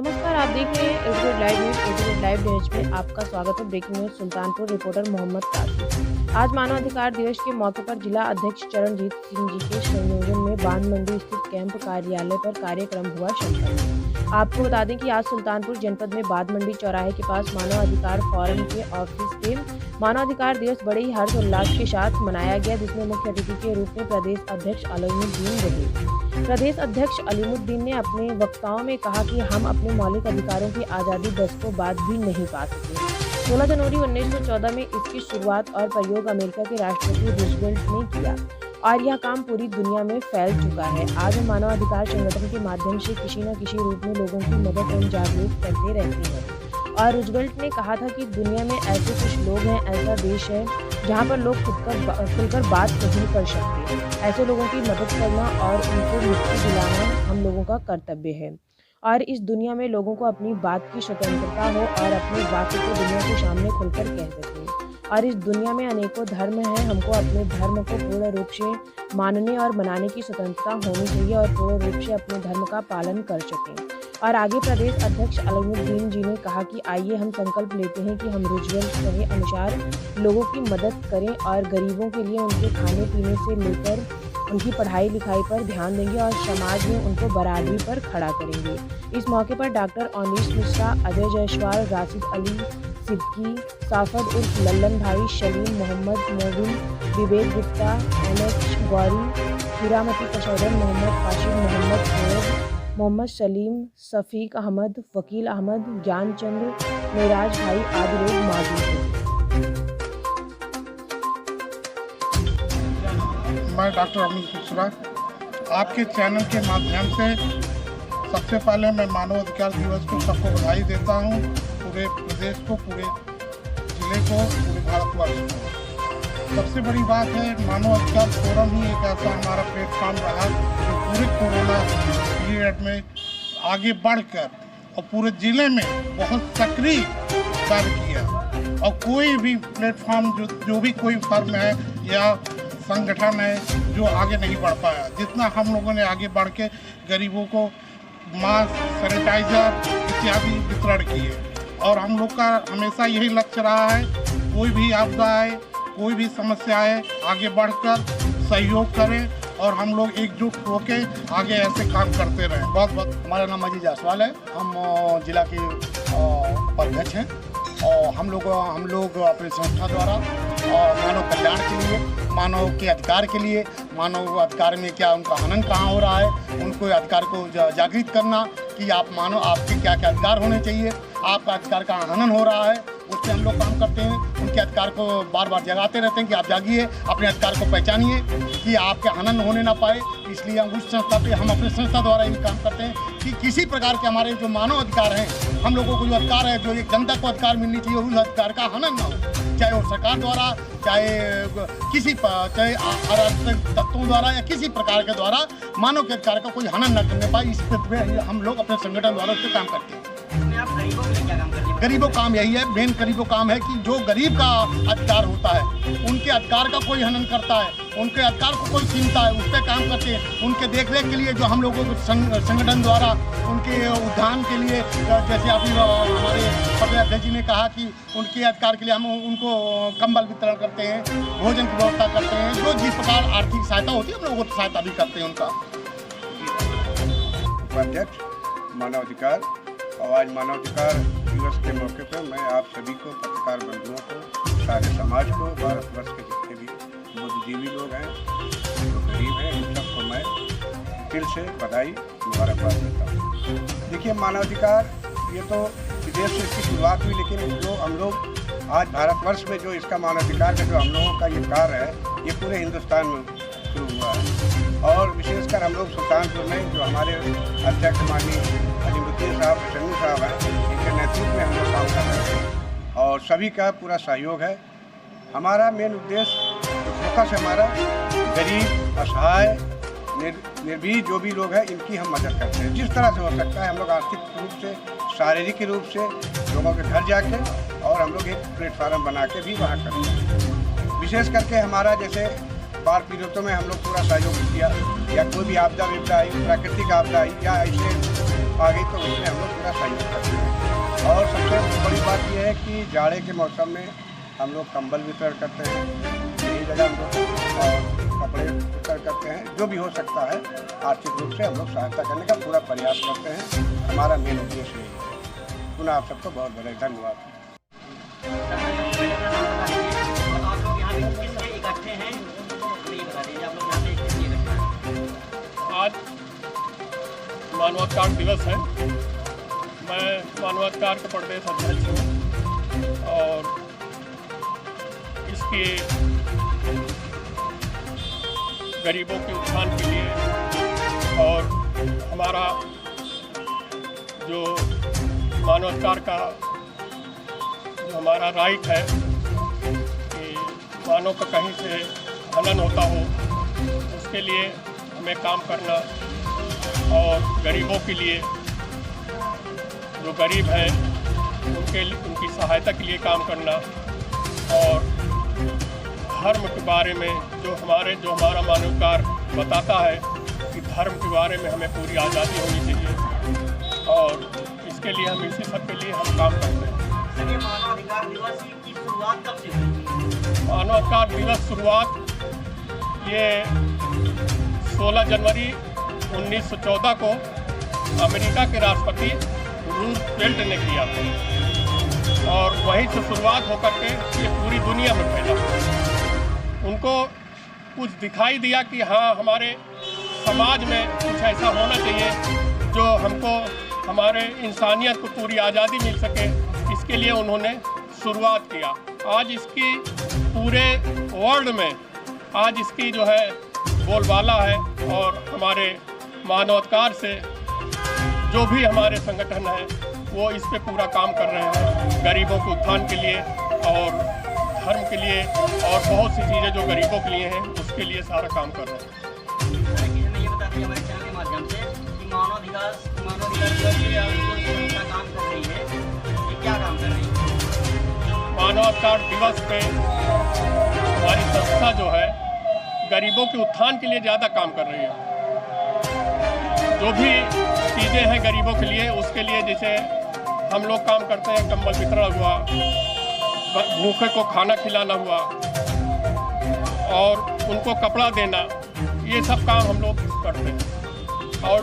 नमस्कार, आप देख रहे हैं attitude live news. Attitude live news में आपका स्वागत है। Breaking news Sultanpur, reporter Mohammad Kasim. आज मानवाधिकार दिवस के मौके पर जिला अध्यक्ष चरणजीत सिंह जी के संयोजन में बांध मंडी स्थित कैंप कार्यालय पर कार्यक्रम हुआ संपन्न। आपको बता दें कि आज सुल्तानपुर जनपद में बांध मंडी चौराहे के पास मानवाधिकार फोरम के ऑफिस के मानवाधिकार दिवस बड़े ही हर्षोल्लास के साथ मनाया गया, जिसमें मुख्य अतिथि के रूप में प्रदेश अध्यक्ष अलीमुद्दीन रहे। प्रदेश अध्यक्ष अलीमुद्दीन ने अपने वक्ताओं में कहा कि हम अपने मौलिक अधिकारों की आज़ादी दशकों बाद भी नहीं पा सके। 16 जनवरी 1914 में इसकी शुरुआत और प्रयोग अमेरिका के राष्ट्रपति रूजवेल्ट ने किया और यह काम पूरी दुनिया में फैल चुका है। आज हम मानवाधिकार संगठन के माध्यम से किसी न किसी रूप में लोगों की मदद एवं जागरूक करते रहते हैं। और रूजवेल्ट ने कहा था कि दुनिया में ऐसे कुछ लोग हैं, ऐसा देश है जहाँ पर लोग खुलकर बात नहीं कर सकते। ऐसे लोगों की मदद करना और उनको मुक्ति दिलाना हम लोगों का कर्तव्य है। और इस दुनिया में लोगों को अपनी बात की स्वतंत्रता हो और अपनी बात को दुनिया के सामने खुलकर कह सकें। और इस दुनिया में अनेकों धर्म हैं, हमको अपने धर्म को पूर्ण रूप से मानने और मनाने की स्वतंत्रता होनी चाहिए और पूर्ण रूप से अपने धर्म का पालन कर सकें। और आगे प्रदेश अध्यक्ष अलीमुद्दीन जी ने कहा कि आइए हम संकल्प लेते हैं कि हम रूजवेल्ट के अनुसार लोगों की मदद करें और गरीबों के लिए उनके खाने पीने से लेकर उनकी पढ़ाई लिखाई पर ध्यान देंगे और समाज में उनको बराबरी पर खड़ा करेंगे। इस मौके पर डॉक्टर अनीश मिश्रा, अजय जायसवाल, राशिद अली सिद्दीकी, साफद उर्फ लल्लन भाई, शलीम मोहम्मद, मोबिन, विवेक गुप्ता, एनएच गौरी, हीरामती कशोदन, मोहम्मद काशिम, मोहम्मद सैयद, मोहम्मद सलीम, शफीक अहमद, वकील अहमद, ज्ञानचंद्र, मेराज भाई आदि लोग मौजूद थे। मैं डॉक्टर अनीश मिश्रा आपके चैनल के माध्यम से सबसे पहले मैं मानवाधिकार दिवस को सबको बधाई देता हूँ, पूरे प्रदेश को, पूरे जिले को, पूरे भारतवर्ष को। सबसे बड़ी बात है, मानवाधिकार फोरम ही एक ऐसा हमारा प्लेटफॉर्म रहा जो पूरे कोरोना पीरियड में आगे बढ़कर और पूरे जिले में बहुत सक्रिय कार्य किया। और कोई भी प्लेटफॉर्म जो भी कोई फर्म है या संगठन है जो आगे नहीं बढ़ पाया, जितना हम लोगों ने आगे बढ़ के गरीबों को मास्क, सैनिटाइजर इत्यादि वितरण किए। और हम लोग का हमेशा यही लक्ष्य रहा है, कोई भी आपदा आए, कोई भी समस्या आए, आगे बढ़कर सहयोग करें और हम लोग एकजुट होकर आगे ऐसे काम करते रहें। बहुत बहुत। हमारा नाम अजय जायसवाल है, हम जिला के उपाध्यक्ष हैं और हम लोग अपनी संस्था द्वारा मानव कल्याण के लिए, मानव के अधिकार के लिए, मानव अधिकार में क्या उनका हनन कहाँ हो रहा है, उनको अधिकार को जागृत करना कि आप मानो आपके क्या क्या अधिकार होने चाहिए, आपका अधिकार का हनन हो रहा है, उससे हम लोग काम करते हैं। उनके अधिकार को बार बार जगाते रहते हैं कि आप जागिए, अपने अधिकार को पहचानिए कि आपके हनन होने ना पाए। इसलिए हम उस संस्था पे, हम अपनी संस्था द्वारा ये काम करते हैं कि किसी प्रकार के हमारे जो मानव अधिकार हैं, हम लोगों को जो अधिकार है, जो एक जनता को अधिकार मिलनी चाहिए, उस अधिकार का हनन ना हो, चाहे वो सरकार द्वारा, चाहे अराजक तत्वों द्वारा या किसी प्रकार के द्वारा मानव के अधिकार का कोई हनन न करने पाए। इस पर हम लोग अपने संगठन द्वारा उस पर काम करते हैं। आप गरीबों के लिए क्या काम करते हैं? गरीबों काम यही है, मेन गरीबों काम है कि जो गरीब का अधिकार होता है, उनके अधिकार का कोई हनन करता है, उनके अधिकार को कोई छीनता है, उस पर काम करते हैं। उनके देखरेख के लिए जो हम लोगों को संगठन द्वारा उनके उद्यान के लिए, जैसे अभी हमारे प्रदेश अध्यक्ष जी ने कहा कि उनके अधिकार के लिए हम उनको कंबल वितरण करते हैं, भोजन की व्यवस्था करते हैं, जो जिस प्रकार आर्थिक सहायता होती है हम लोगों को सहायता भी करते हैं उनका। अध्यक्ष मानवाधिकार और आज मानवाधिकार दिवस के मौके पर मैं आप सभी को, पत्रकार बंधुओं को, सारे समाज को, भारतवर्ष के जितने भी बुद्धिजीवी लोग हैं, जो गरीब हैं, उन सबको मैं दिल से बधाई मुबारकबाद देता हूँ। देखिए, मानवाधिकार ये तो विदेश से इसकी शुरुआत हुई, लेकिन जो हम लोग आज भारतवर्ष में जो इसका मानवाधिकार का जो हम लोगों का ये कार्य है, ये पूरे हिंदुस्तान में शुरू हुआ है। और विशेषकर हम लोग सुल्तानपुर में जो हमारे अध्यक्ष माननीय अलीमुद्दीन साहब, शमी साहब हैं, इनके नेतृत्व में हम लोग काम कर रहे हैं और सभी का पूरा सहयोग है। हमारा मेन उद्देश्य, फोकस हमारा गरीब, असहाय, निर्भीक जो भी लोग हैं, इनकी हम मदद करते हैं जिस तरह से हो सकता है। हम लोग आर्थिक रूप से, शारीरिक रूप से लोगों के घर जाके और हम लोग एक प्लेटफार्म बना के भी वहाँ करते हैं। विशेष करके हमारा जैसे बाढ़ पीड़ितों में हम लोग पूरा सहयोग किया, या कोई भी आपदा विपदा आई, प्राकृतिक आपदा आई, या ऐसे आ गई तो उसमें हम लोग पूरा सहयोग करते हैं। और सबसे बड़ी बात यह है कि जाड़े के मौसम में हम लोग कंबल वितरण करते हैं, यही जगह हम लोग और कपड़े वितरण करते हैं। जो भी हो सकता है आर्थिक रूप से हम लोग सहायता करने का पूरा प्रयास करते हैं। हमारा मेन उद्देश्य यही है। पुनः आप सबको बहुत बहुत धन्यवाद। और आप लोग यहाँ पे किस लिए इकट्ठे हैं, तो ये बता दीजिए, आप लोग यहाँ पे किस लिए इकट्ठे हैं? आज मानवाधिकार दिवस है। मैं मानवाधिकार के प्रदेश अध्यक्ष हूँ और इसके गरीबों के उत्थान के लिए और हमारा जो मानवाधिकार का जो हमारा राइट है कि मानव का कहीं से हनन होता हो, उसके लिए हमें काम करना और गरीबों के लिए, जो गरीब हैं उनकी सहायता के लिए काम करना और धर्म के बारे में जो हमारा मानवाधिकार बताता है कि धर्म के बारे में हमें पूरी आज़ादी होनी चाहिए और इसके लिए हम इसी सब के लिए हम काम करते हैं। सर, ये मानवाधिकार दिवस की शुरुआत कब से हुई? मानवाधिकार दिवस शुरुआत ये 16 जनवरी 1914 को अमेरिका के राष्ट्रपति रूजवेल्ट ने किया और वहीं से शुरुआत होकर के ये पूरी दुनिया में फैला। उनको कुछ दिखाई दिया कि हाँ, हमारे समाज में कुछ ऐसा होना चाहिए जो हमको हमारे इंसानियत को पूरी आज़ादी मिल सके। इसके लिए उन्होंने शुरुआत किया। आज इसकी पूरे वर्ल्ड में आज इसकी जो है बोलबाला है और हमारे मानवाधिकार से जो भी हमारे संगठन है वो इस पे पूरा काम कर रहे हैं, गरीबों के उत्थान के लिए और धर्म के लिए और बहुत सी चीज़ें जो गरीबों के लिए हैं उसके लिए सारा काम कर रहे हैं। सर, हमें ये बता दीजिए हमारे चैनल के माध्यम से कि मानवाधिकार दिवस के लिए आप जो संस्था काम कर रही है, ये क्या काम कर रही है? मानवाधिकार दिवस पे हमारी संस्था जो है गरीबों के उत्थान के लिए ज़्यादा काम कर रही है। जो भी चीज़ें हैं गरीबों के लिए, उसके लिए जैसे हम लोग काम करते हैं, कंबल वितरण हुआ, भूखे को खाना खिलाना हुआ और उनको कपड़ा देना, ये सब काम हम लोग करते हैं। और